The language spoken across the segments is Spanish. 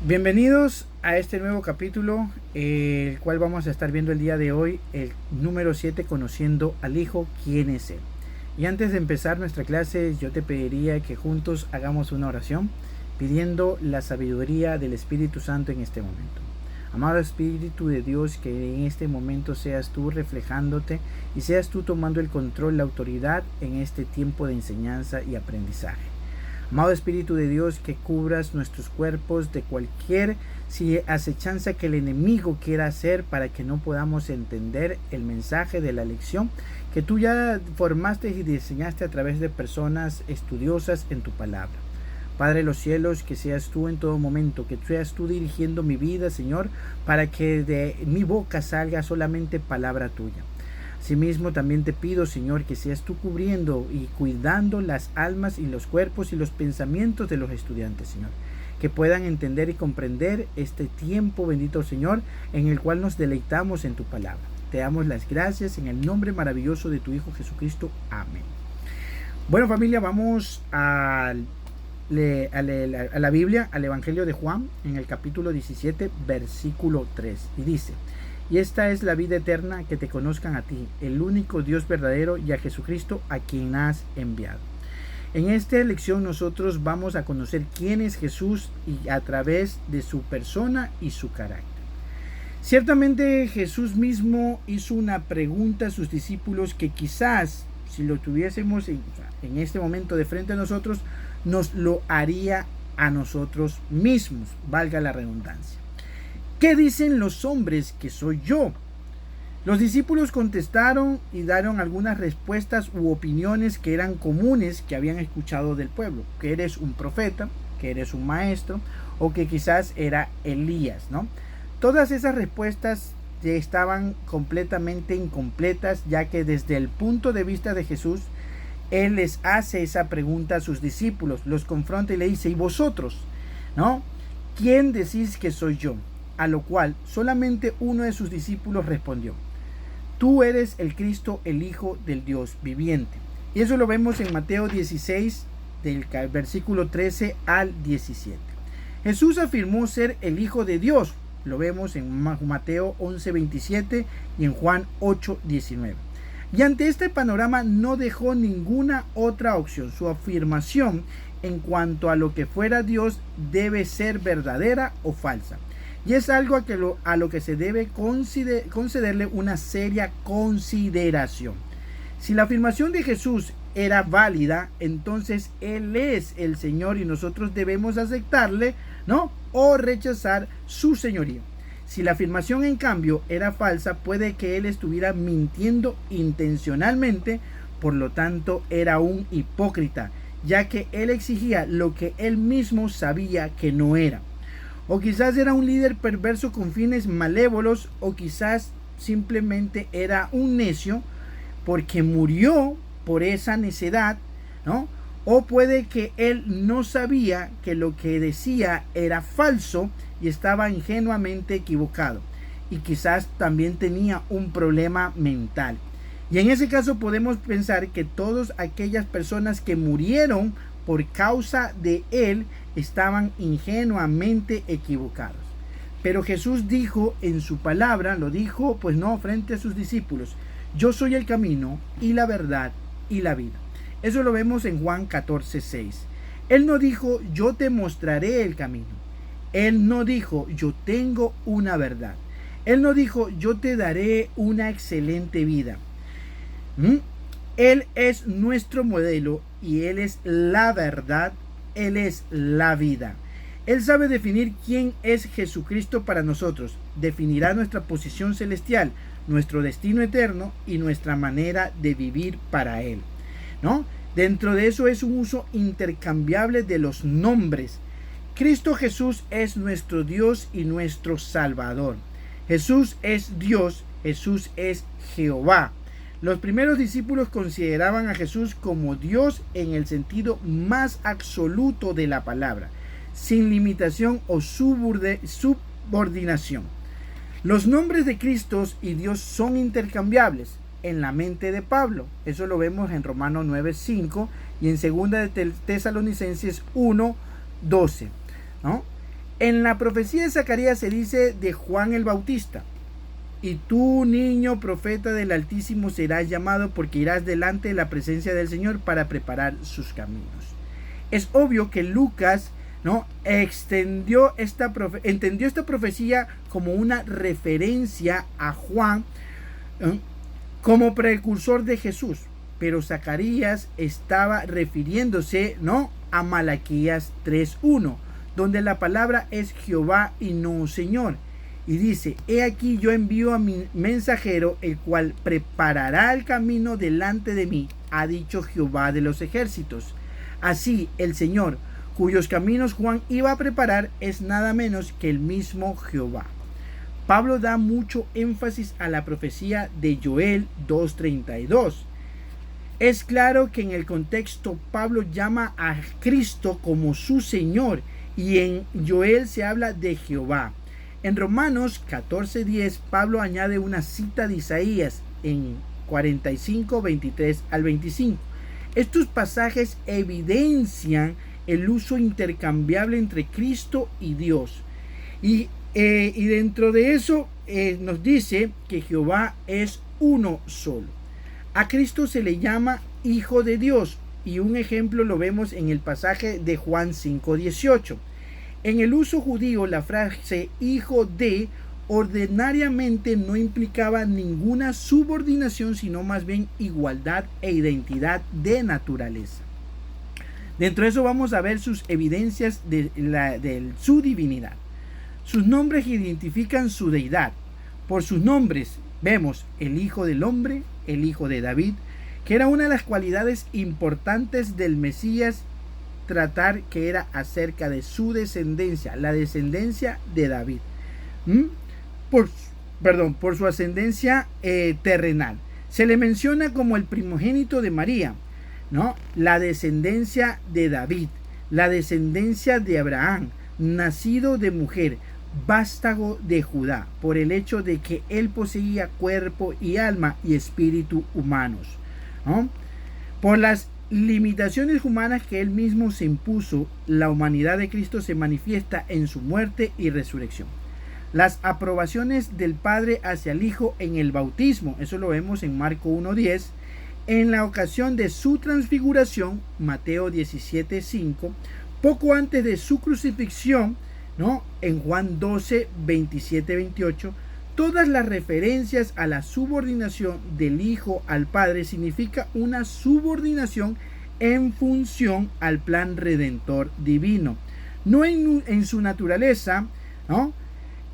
Bienvenidos a este nuevo capítulo, el cual vamos a estar viendo el día de hoy, el número 7, conociendo al Hijo, quién es Él. Y antes de empezar nuestra clase, yo te pediría que juntos hagamos una oración, pidiendo la sabiduría del Espíritu Santo en este momento. Amado Espíritu de Dios, que en este momento seas tú reflejándote y seas tú tomando el control, la autoridad en este tiempo de enseñanza y aprendizaje. Amado Espíritu de Dios, que cubras nuestros cuerpos de cualquier acechanza que el enemigo quiera hacer para que no podamos entender el mensaje de la lección que tú ya formaste y diseñaste a través de personas estudiosas en tu palabra. Padre de los cielos, que seas tú en todo momento, que seas tú dirigiendo mi vida, Señor, para que de mi boca salga solamente palabra tuya. Asimismo, también te pido, Señor, que seas tú cubriendo y cuidando las almas y los cuerpos y los pensamientos de los estudiantes, Señor. Que puedan entender y comprender este tiempo, bendito Señor, en el cual nos deleitamos en tu palabra. Te damos las gracias en el nombre maravilloso de tu Hijo Jesucristo. Amén. Bueno, familia, vamos a la Biblia, al Evangelio de Juan, en el capítulo 17, versículo 3. Y dice: y esta es la vida eterna, que te conozcan a ti, el único Dios verdadero, y a Jesucristo, a quien has enviado. En esta lección nosotros vamos a conocer quién es Jesús y a través de su persona y su carácter. Ciertamente Jesús mismo hizo una pregunta a sus discípulos que quizás, si lo tuviésemos en este momento de frente a nosotros, nos lo haría a nosotros mismos, valga la redundancia. ¿Qué dicen los hombres que soy yo? Los discípulos contestaron y dieron algunas respuestas u opiniones que eran comunes que habían escuchado del pueblo. Que eres un profeta, que eres un maestro, o que quizás era Elías, ¿no? Todas esas respuestas estaban completamente incompletas, ya que desde el punto de vista de Jesús, Él les hace esa pregunta a sus discípulos, los confronta y le dice: ¿y vosotros? ¿No? ¿Quién decís que soy yo? A lo cual solamente uno de sus discípulos respondió: tú eres el Cristo, el Hijo del Dios viviente. Y eso lo vemos en Mateo 16, del versículo 13 al 17. Jesús afirmó ser el Hijo de Dios. Lo vemos en Mateo 11, 27 y en Juan 8, 19. Y ante este panorama no dejó ninguna otra opción. Su afirmación en cuanto a lo que fuera Dios debe ser verdadera o falsa. Y es algo a lo que se debe concederle una seria consideración. Si la afirmación de Jesús era válida, entonces Él es el Señor y nosotros debemos aceptarle, ¿no? O rechazar su señorío. Si la afirmación, en cambio, era falsa, puede que Él estuviera mintiendo intencionalmente, por lo tanto era un hipócrita, ya que Él exigía lo que Él mismo sabía que no era. O quizás era un líder perverso con fines malévolos, o quizás simplemente era un necio porque murió por esa necedad, ¿no? O puede que él no sabía que lo que decía era falso y estaba ingenuamente equivocado. Y quizás también tenía un problema mental. Y en ese caso podemos pensar que todas aquellas personas que murieron por causa de él estaban ingenuamente equivocados. Pero Jesús dijo en su palabra, lo dijo pues no frente a sus discípulos: yo soy el camino y la verdad y la vida. Eso lo vemos en Juan 14, 6. Él no dijo: yo te mostraré el camino. Él no dijo: yo tengo una verdad. Él no dijo: yo te daré una excelente vida. Él es nuestro modelo y Él es la verdad. Él es la vida. Él sabe definir quién es Jesucristo para nosotros. Definirá nuestra posición celestial, nuestro destino eterno y nuestra manera de vivir para Él, ¿no? Dentro de eso es un uso intercambiable de los nombres. Cristo Jesús es nuestro Dios y nuestro Salvador. Jesús es Dios, Jesús es Jehová. Los primeros discípulos consideraban a Jesús como Dios en el sentido más absoluto de la palabra, sin limitación o subordinación. Los nombres de Cristo y Dios son intercambiables en la mente de Pablo. Eso lo vemos en Romanos 9:5 y en 2 de Tesalonicenses 1:12, ¿no? En la profecía de Zacarías se dice de Juan el Bautista: y tú, niño profeta del Altísimo, serás llamado, porque irás delante de la presencia del Señor para preparar sus caminos. Es obvio que Lucas, ¿no?, entendió esta profecía como una referencia a Juan, como precursor de Jesús, pero Zacarías estaba refiriéndose, ¿no?, a Malaquías 3:1, donde la palabra es Jehová y no Señor. Y dice: he aquí yo envío a mi mensajero, el cual preparará el camino delante de mí, ha dicho Jehová de los ejércitos. Así el Señor, cuyos caminos Juan iba a preparar, es nada menos que el mismo Jehová. Pablo da mucho énfasis a la profecía de Joel 2:32. Es claro que en el contexto Pablo llama a Cristo como su Señor, y en Joel se habla de Jehová. En Romanos 14:10 Pablo añade una cita de Isaías en 45, 23 al 25. Estos pasajes evidencian el uso intercambiable entre Cristo y Dios. Y dentro de eso nos dice que Jehová es uno solo. A Cristo se le llama Hijo de Dios, y un ejemplo lo vemos en el pasaje de Juan 5:18. En el uso judío, la frase hijo de ordinariamente no implicaba ninguna subordinación, sino más bien igualdad e identidad de naturaleza. Dentro de eso vamos a ver sus evidencias de su divinidad. Sus nombres identifican su deidad. Por sus nombres vemos el Hijo del Hombre, el Hijo de David, que era una de las cualidades importantes del Mesías, tratar que era acerca de su descendencia, la descendencia de David, por su ascendencia terrenal. Se le menciona como el primogénito de María, ¿no?, la descendencia de David, la descendencia de Abraham, nacido de mujer, vástago de Judá, por el hecho de que él poseía cuerpo y alma y espíritu humanos, ¿no? Por las limitaciones humanas que él mismo se impuso, la humanidad de Cristo se manifiesta en su muerte y resurrección. Las aprobaciones del Padre hacia el Hijo en el bautismo, eso lo vemos en Marco 1:10, en la ocasión de su transfiguración, Mateo 17:5, poco antes de su crucifixión, ¿no?, en Juan 12, 27, 28, todas las referencias a la subordinación del Hijo al Padre significa una subordinación en función al plan redentor divino, no en su naturaleza, ¿no?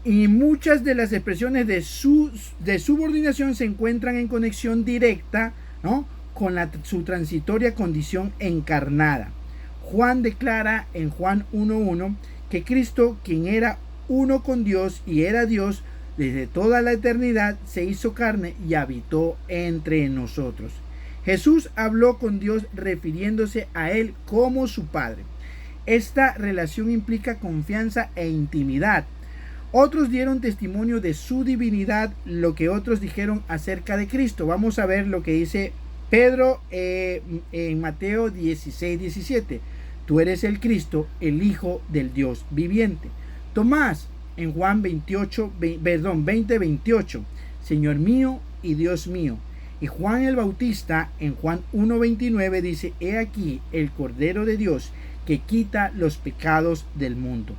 Y muchas de las expresiones de subordinación se encuentran en conexión directa, ¿no?, con su transitoria condición encarnada. Juan declara en Juan 1:1 que Cristo, quien era uno con Dios y era Dios desde toda la eternidad, se hizo carne y habitó entre nosotros. Jesús habló con Dios refiriéndose a él como su Padre. Esta relación implica confianza e intimidad. Otros dieron testimonio de su divinidad, lo que otros dijeron acerca de Cristo. Vamos a ver lo que dice Pedro en Mateo 16, 17. Tú eres el Cristo, el Hijo del Dios viviente. Tomás en Juan 20, 28. Señor mío y Dios mío. Y Juan el Bautista en Juan 1:29 dice: he aquí el Cordero de Dios que quita los pecados del mundo.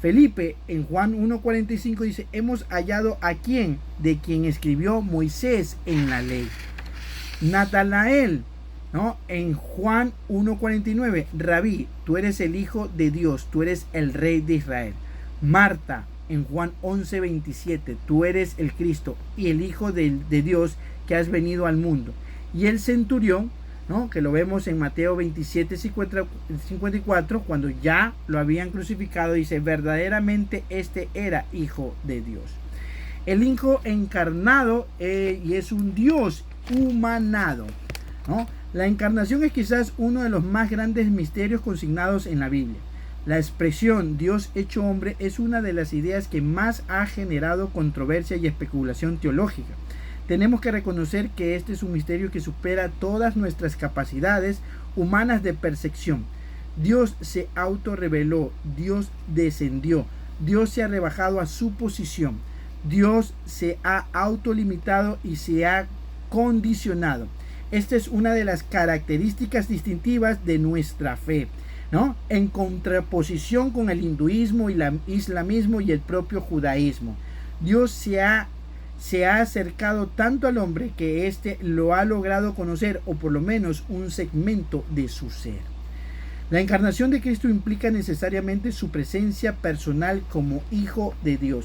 Felipe en Juan 1:45 dice: hemos hallado a quien, de quien escribió Moisés en la ley. Natanael, ¿no?, en Juan 1:49, Rabí, tú eres el Hijo de Dios, tú eres el Rey de Israel. Marta en Juan 11:27, tú eres el Cristo y el Hijo de Dios que has venido al mundo. Y el centurión, ¿no?, que lo vemos en Mateo 27:54, cuando ya lo habían crucificado, dice: verdaderamente este era Hijo de Dios. El Hijo encarnado y es un Dios humanado, ¿no? La encarnación es quizás uno de los más grandes misterios consignados en la Biblia. La expresión Dios hecho hombre es una de las ideas que más ha generado controversia y especulación teológica. Tenemos que reconocer que este es un misterio que supera todas nuestras capacidades humanas de percepción. Dios se autorreveló, Dios descendió, Dios se ha rebajado a su posición. Dios se ha autolimitado y se ha condicionado. Esta es una de las características distintivas de nuestra fe, ¿no? En contraposición con el hinduismo y el islamismo y el propio judaísmo. Dios se ha acercado tanto al hombre que éste lo ha logrado conocer, o por lo menos un segmento de su ser. La encarnación de Cristo implica necesariamente su presencia personal como Hijo de Dios.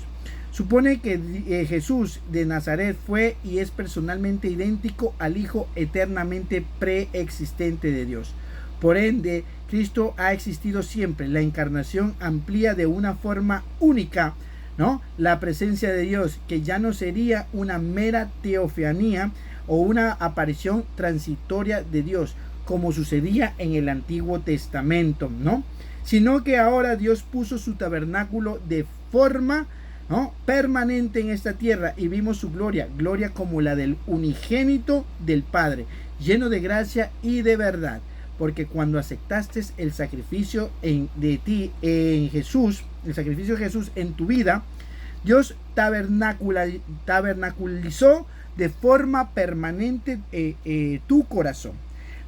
Supone que Jesús de Nazaret fue y es personalmente idéntico al Hijo eternamente preexistente de Dios. Por ende, Cristo ha existido siempre. La encarnación amplía de una forma única, ¿no?, la presencia de Dios, que ya no sería una mera teofanía o una aparición transitoria de Dios, como sucedía en el Antiguo Testamento, ¿no?, sino que ahora Dios puso su tabernáculo de forma, ¿no?, permanente en esta tierra, y vimos su gloria como la del unigénito del Padre, lleno de gracia y de verdad. Porque cuando aceptaste el sacrificio de ti en Jesús, el sacrificio de Jesús en tu vida, Dios tabernaculizó de forma permanente tu corazón.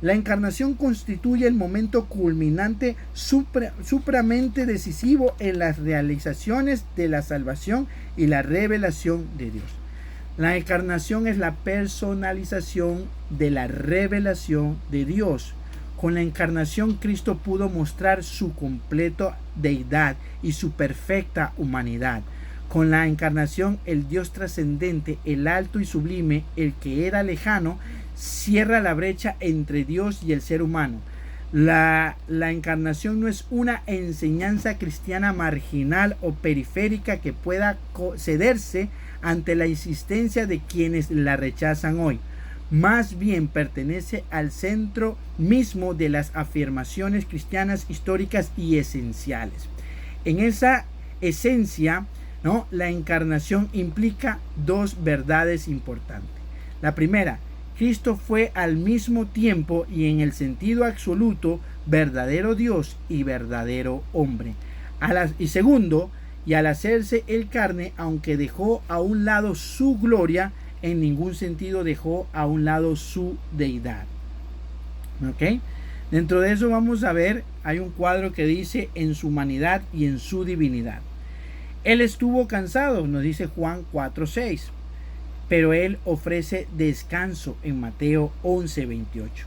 La encarnación constituye el momento culminante supremamente decisivo en las realizaciones de la salvación y la revelación de Dios. La encarnación es la personalización de la revelación de Dios. Con la encarnación, Cristo pudo mostrar su completa deidad y su perfecta humanidad. Con la encarnación, el Dios trascendente, el alto y sublime, el que era lejano, cierra la brecha entre Dios y el ser humano. La encarnación no es una enseñanza cristiana marginal o periférica que pueda cederse ante la insistencia de quienes la rechazan hoy. Más bien pertenece al centro mismo de las afirmaciones cristianas históricas y esenciales. En esa esencia, ¿no?, la encarnación implica dos verdades importantes. La primera, Cristo fue al mismo tiempo y en el sentido absoluto verdadero Dios y verdadero hombre. Y segundo, y al hacerse el carne, aunque dejó a un lado su gloria, en ningún sentido dejó a un lado su deidad. ¿Ok? Dentro de eso vamos a ver, hay un cuadro que dice en su humanidad y en su divinidad. Él estuvo cansado, nos dice Juan 4:6, pero él ofrece descanso en Mateo 11:28.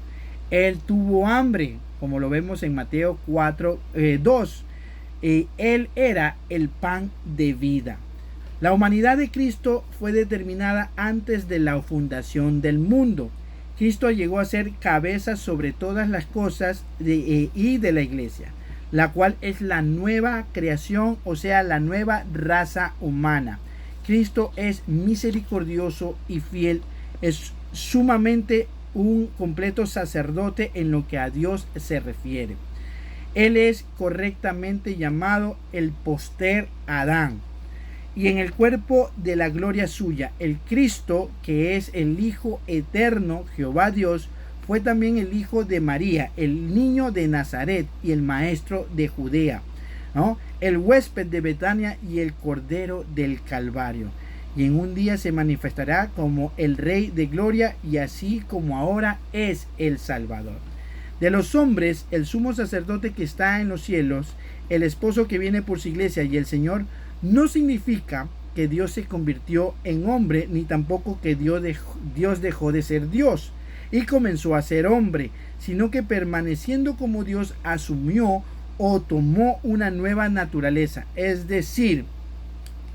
Él tuvo hambre, como lo vemos en Mateo 4:2. Él era el pan de vida. La humanidad de Cristo fue determinada antes de la fundación del mundo. Cristo llegó a ser cabeza sobre todas las cosas y de la iglesia, la cual es la nueva creación, o sea, la nueva raza humana. Cristo es misericordioso y fiel, es sumamente un completo sacerdote en lo que a Dios se refiere. Él es correctamente llamado el postrer Adán. Y en el cuerpo de la gloria suya, el Cristo, que es el Hijo eterno, Jehová Dios, fue también el hijo de María, el niño de Nazaret y el maestro de Judea, ¿no?, el huésped de Betania y el cordero del Calvario. Y en un día se manifestará como el Rey de gloria, y así como ahora es el Salvador de los hombres, el sumo sacerdote que está en los cielos, el esposo que viene por su iglesia y el Señor. No significa que Dios se convirtió en hombre, ni tampoco que Dios dejó de ser Dios y comenzó a ser hombre, sino que permaneciendo como Dios asumió o tomó una nueva naturaleza, es decir,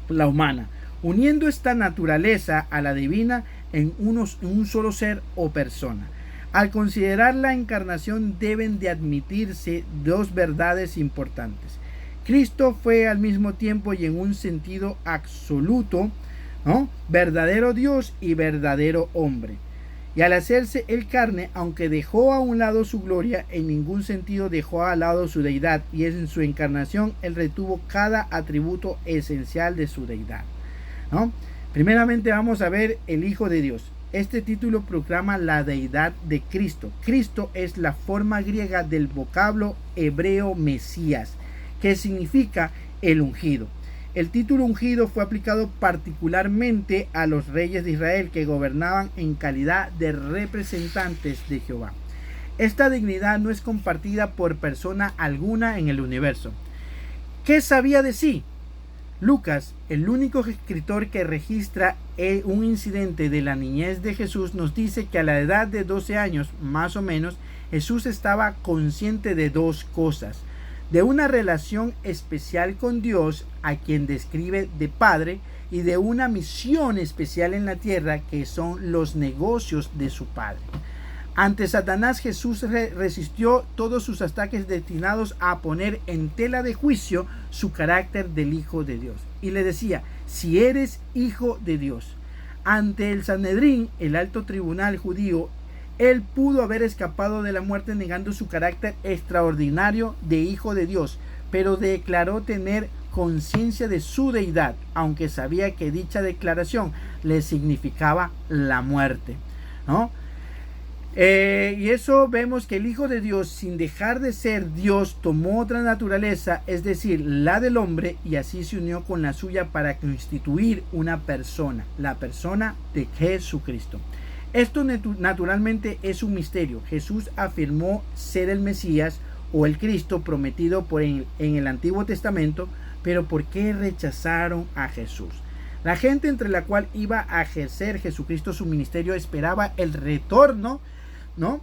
la humana, uniendo esta naturaleza a la divina en un solo ser o persona. Al considerar la encarnación deben de admitirse dos verdades importantes. Cristo fue al mismo tiempo y en un sentido absoluto, ¿no?, verdadero Dios y verdadero hombre. Y al hacerse el carne, aunque dejó a un lado su gloria, en ningún sentido dejó al lado su deidad, y en su encarnación él retuvo cada atributo esencial de su deidad, ¿no? Primeramente vamos a ver el Hijo de Dios. Este título proclama la deidad de Cristo. Cristo es la forma griega del vocablo hebreo Mesías, que significa el ungido. El título ungido fue aplicado particularmente a los reyes de Israel que gobernaban en calidad de representantes de Jehová. Esta dignidad no es compartida por persona alguna en el universo. ¿Qué sabía de sí? Lucas, el único escritor que registra un incidente de la niñez de Jesús, nos dice que a la edad de 12 años, más o menos, Jesús estaba consciente de dos cosas: de una relación especial con Dios, a quien describe de Padre, y de una misión especial en la tierra, que son los negocios de su Padre. Ante Satanás, Jesús resistió todos sus ataques destinados a poner en tela de juicio su carácter del Hijo de Dios. Y le decía: si eres Hijo de Dios. Ante el Sanedrín, el alto tribunal judío, él pudo haber escapado de la muerte negando su carácter extraordinario de Hijo de Dios, pero declaró tener conciencia de su deidad, aunque sabía que dicha declaración le significaba la muerte, ¿no? Y eso vemos que el Hijo de Dios, sin dejar de ser Dios, tomó otra naturaleza, es decir, la del hombre, y así se unió con la suya para constituir una persona, la persona de Jesucristo. Esto naturalmente es un misterio. Jesús afirmó ser el Mesías o el Cristo prometido en el Antiguo Testamento, pero ¿por qué rechazaron a Jesús? La gente entre la cual iba a ejercer Jesucristo su ministerio esperaba el retorno, ¿no?,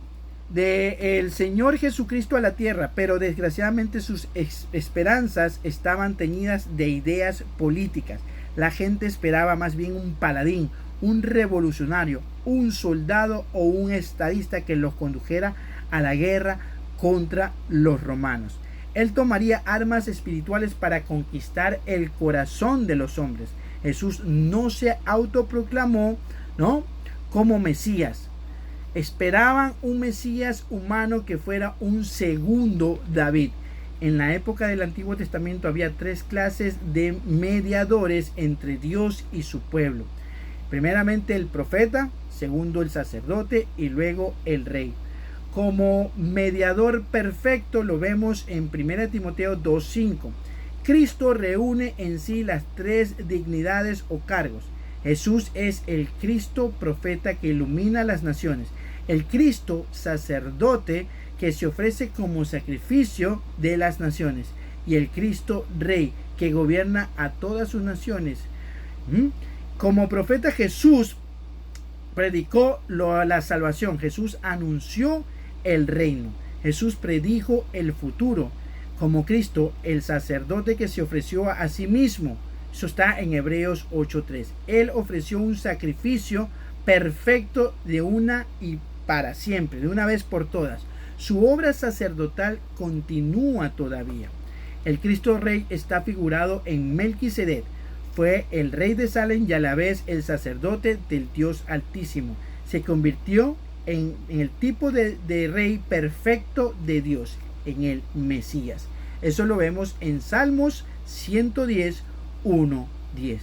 de el Señor Jesucristo a la tierra, pero desgraciadamente sus esperanzas estaban teñidas de ideas políticas. La gente esperaba más bien un paladín, un revolucionario, un soldado o un estadista que los condujera a la guerra contra los romanos. Él tomaría armas espirituales para conquistar el corazón de los hombres. Jesús no se autoproclamó, ¿no?, como Mesías. Esperaban un Mesías humano que fuera un segundo David. En la época del Antiguo Testamento había tres clases de mediadores entre Dios y su pueblo. Primeramente el profeta, segundo el sacerdote y luego el rey. Como mediador perfecto lo vemos en 1 Timoteo 2:5. Cristo reúne en sí las tres dignidades o cargos. Jesús es el Cristo profeta que ilumina las naciones, el Cristo sacerdote que se ofrece como sacrificio de las naciones, y el Cristo rey que gobierna a todas sus naciones. Como profeta, Jesús predicó la salvación. Jesús anunció el reino. Jesús predijo el futuro. Como Cristo, el sacerdote que se ofreció a sí mismo. Eso está en Hebreos 8:3. Él ofreció un sacrificio perfecto de una y para siempre, de una vez por todas. Su obra sacerdotal continúa todavía. El Cristo Rey está figurado en Melquisedec. Fue el rey de Salem y a la vez el sacerdote del Dios Altísimo. Se convirtió en el tipo de rey perfecto de Dios, en el Mesías. Eso lo vemos en Salmos 110, 1:10.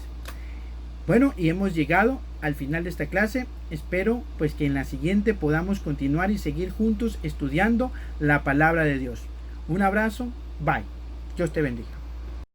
Bueno, y hemos llegado al final de esta clase. Espero pues que en la siguiente podamos continuar y seguir juntos estudiando la palabra de Dios. Un abrazo, bye. Dios te bendiga.